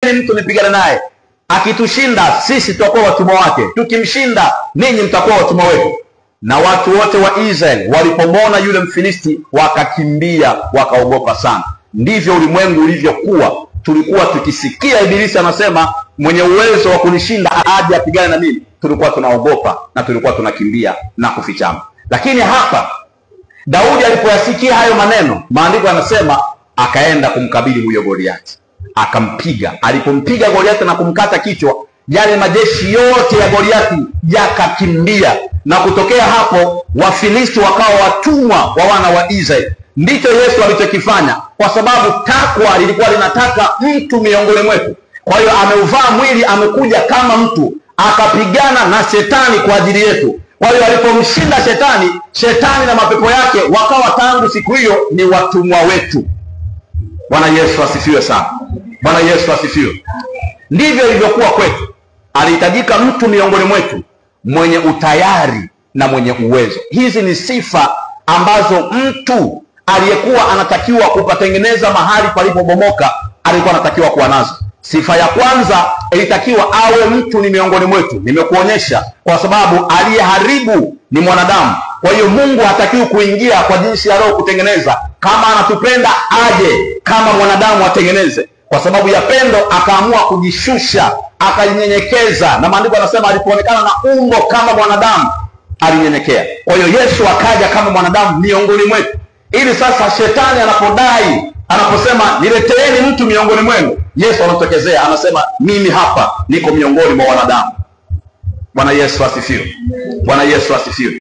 leteni mtu nipigane naye. Akitushinda sisi tutakuwa watumwa wake, tukimshinda ninyi mtakuwa watumwa wetu. Na watu wote wa Israeli walipomwona yule Mfilisti wakakimbia, wakaogopa sana. Ndivyo ulimwengu ulivyokuwa. Tulikuwa tukisikia Ibilisi anasema mwenye uwezo wa kunishinda aje apigane na mimi, tulikuwa tunaogopa na tulikuwa tunakimbia na kufichama. Lakini hapa Daudi alipoyasikia hayo maneno, maandiko yanasema akaenda kumkabili huyo Goliati, akampiga. Alipompiga Goliati na kumkata kichwa, yale majeshi yote ya Goliati yakakimbia, na kutokea hapo Wafilisti wakawa watumwa wa wana wa Israeli. Ndicho Yesu alichokifanya, kwa sababu takwa lilikuwa linataka mtu miongoni mwetu. Kwa hiyo ameuvaa mwili, amekuja kama mtu, akapigana na shetani kwa ajili yetu. Kwa hiyo alipomshinda shetani na mapepo yake wakawa tangu siku hiyo ni watumwa wetu. Bwana Yesu asifiwe sana. Bwana Yesu asifiwe. Ndivyo ilivyokuwa kwetu. Alihitajika mtu miongoni mwetu mwenye utayari na mwenye uwezo. Hizi ni sifa ambazo mtu aliyekuwa anatakiwa kupatengeneza mahali palipobomoka alikuwa anatakiwa kuwa nazo. Sifa ya kwanza ilitakiwa awe mtu ni miongoni mwetu. Nimekuonyesha kwa sababu aliyeharibu ni mwanadamu. Kwa hiyo Mungu hatakiwi kuingia kwa jinsi ya roho kutengeneza. Kama anatupenda aje kama mwanadamu atengeneze. Kwa sababu ya pendo akaamua kujishusha, akajinyenyekeza. Na maandiko yanasema alipoonekana na umbo kama mwanadamu alinyenyekea. Kwa hiyo Yesu akaja kama mwanadamu miongoni mwetu. Ili sasa shetani anapodai, anaposema nileteeni mtu miongoni mwenu, Yesu anatokezea anasema mimi hapa niko miongoni mwa wanadamu. Bwana Yesu asifiwe. Bwana Yesu asifiwe.